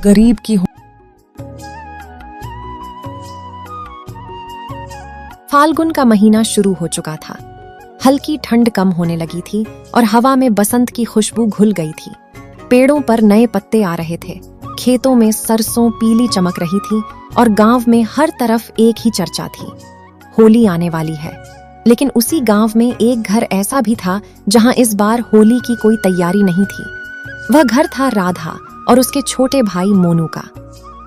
गरीब की हो। फाल्गुन का महीना शुरू हो चुका था। हल्की ठंड कम होने लगी थी और हवा में बसंत की खुशबू घुल गई थी। पेड़ों पर नए पत्ते आ रहे थे, खेतों में सरसों पीली चमक रही थी और गांव में हर तरफ एक ही चर्चा थी, होली आने वाली है। लेकिन उसी गांव में एक घर ऐसा भी था जहां इस बार होली की कोई तैयारी नहीं थी। वह घर था राधा और उसके छोटे भाई मोनू का।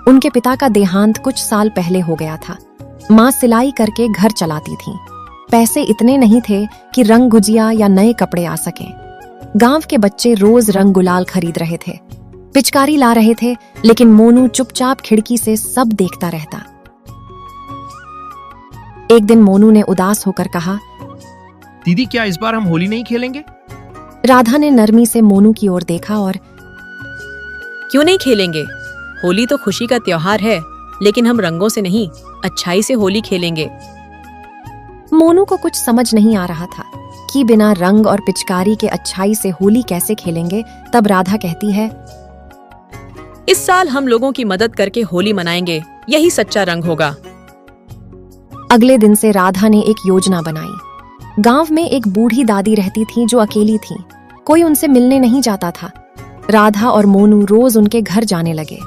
उनके पिता का देहांत कुछ साल पहले हो गया था। माँ सिलाई करके घर चलाती थी। पैसे इतने नहीं थे कि रंग गुजिया या नए कपड़े आ सकें। गांव के बच्चे रोज रंग गुलाल खरीद रहे थे, पिचकारी ला रहे थे, लेकिन मोनू चुपचाप खिड़की से सब देखता रहता। एक दिन मोनू ने उदास होकर कहा, दीदी क्या इस बार हम होली नहीं खेलेंगे? राधा ने नरमी से मोनू की ओर देखा और क्यों नहीं खेलेंगे? होली तो खुशी का त्योहार है, लेकिन हम रंगों से नहीं, अच्छाई से होली खेलेंगे। मोनू को कुछ समझ नहीं आ रहा था कि बिना रंग और पिचकारी के अच्छाई से होली कैसे खेलेंगे। तब राधा कहती है, इस साल हम लोगों की मदद करके होली मनाएंगे, यही सच्चा रंग होगा। अगले दिन से राधा ने एक योजना बनाई। गांव में एक बूढ़ी दादी रहती थी जो अकेली थी, कोई उनसे मिलने नहीं जाता था। राधा और मोनू रोज उनके घर जाने लगे,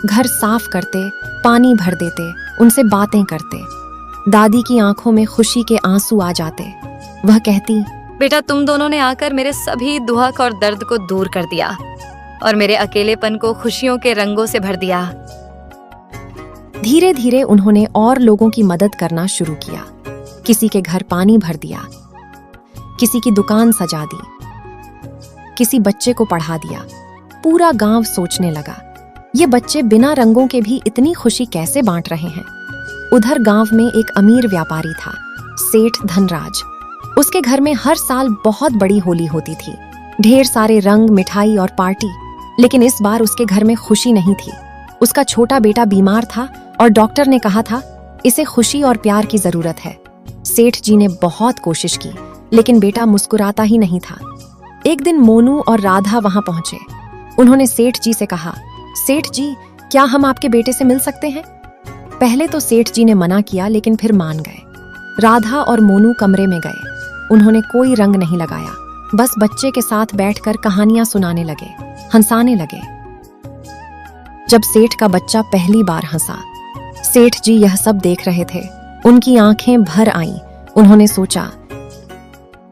घर साफ करते, पानी भर देते, उनसे बातें करते। दादी की आंखों में खुशी के आंसू आ जाते। वह कहती, बेटा तुम दोनों ने आकर मेरे सभी दुख और दर्द को दूर कर दिया और मेरे अकेलेपन को खुशियों के रंगों से भर दिया। धीरे धीरे उन्होंने और लोगों की मदद करना शुरू किया। किसी के घर पानी भर दिया, किसी की दुकान सजा दी, किसी बच्चे को पढ़ा दिया। पूरा गांव सोचने लगा, ये बच्चे बिना रंगों के भी इतनी खुशी कैसे बांट रहे हैं। उधर गांव में एक अमीर व्यापारी था, सेठ धनराज। उसके घर में हर साल बहुत बड़ी होली होती थी, ढेर सारे रंग, मिठाई और पार्टी। लेकिन इस बार उसके घर में खुशी नहीं थी। उसका छोटा बेटा बीमार था और डॉक्टर ने कहा था इसे खुशी और प्यार की जरूरत है। सेठ जी ने बहुत कोशिश की, लेकिन बेटा मुस्कुराता ही नहीं था। एक दिन मोनू और राधा वहां पहुंचे। उन्होंने सेठ जी से कहा, सेठ जी क्या हम आपके बेटे से मिल सकते हैं? पहले तो सेठ जी ने मना किया, लेकिन फिर मान गए। राधा और मोनू कमरे में गए। उन्होंने कोई रंग नहीं लगाया, बस बच्चे के साथ बैठकर कहानियां सुनाने लगे, हंसाने लगे। जब सेठ का बच्चा पहली बार हंसा, सेठ जी यह सब देख रहे थे। उनकी आंखें भर आईं। उन्होंने सोचा,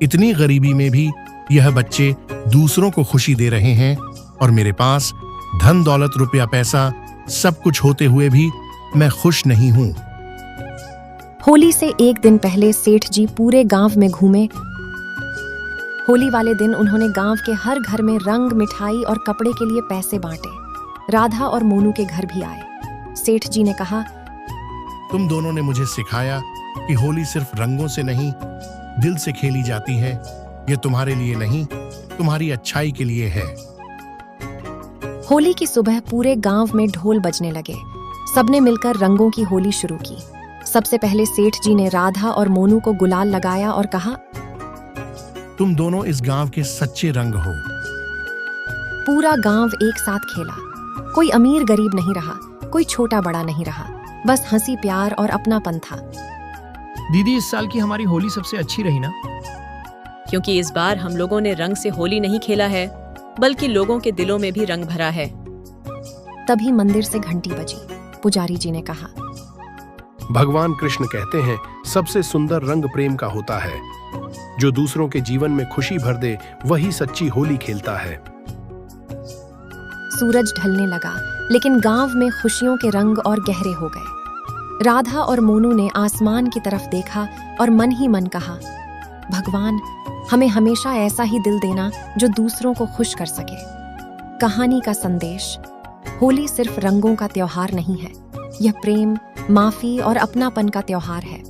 इतनी गरीबी में भी यह बच्चे दूसरों को खुशी दे रहे हैं और मेरे पास धन दौलत रुपया पैसा सब कुछ होते हुए भी मैं खुश नहीं हूं। होली से एक दिन पहले सेठ जी पूरे गांव में घूमे। होली वाले दिन उन्होंने गांव के हर घर में रंग, मिठाई और कपड़े के लिए पैसे बांटे। राधा और मोनू के घर भी आए। सेठ जी ने कहा, तुम दोनों ने मुझे सिखाया कि होली सिर्फ रंगों से नहीं, दिल से खेली जाती है। ये तुम्हारे लिए नहीं, तुम्हारी अच्छाई के लिए है। होली की सुबह पूरे गांव में ढोल बजने लगे। सबने मिलकर रंगों की होली शुरू की। सबसे पहले सेठ जी ने राधा और मोनू को गुलाल लगाया और कहा, तुम दोनों इस गांव के सच्चे रंग हो। पूरा गांव एक साथ खेला। कोई अमीर गरीब नहीं रहा, कोई छोटा बड़ा नहीं रहा, बस हंसी प्यार और अपनापन था। दीदी इस साल की हमारी होली सबसे अच्छी रही ना? क्योंकि इस बार हम लोगों ने रंग से होली नहीं खेला है, बल्कि लोगों के दिलों में भी रंग भरा है। तभी मंदिर से घंटी बजी। पुजारी जी ने कहा, भगवान कृष्ण कहते हैं सबसे सुंदर रंग प्रेम का होता है। जो दूसरों के जीवन में खुशी भर दे वही सच्ची होली खेलता है। सूरज ढलने लगा, लेकिन गांव में खुशियों के रंग और गहरे हो गए। राधा और मोनू ने आसमान की तरफ देखा और मन ही मन कहा, भगवान हमें हमेशा ऐसा ही दिल देना जो दूसरों को खुश कर सके। कहानी का संदेश, होली सिर्फ रंगों का त्योहार नहीं है, यह प्रेम, माफी और अपनापन का त्योहार है।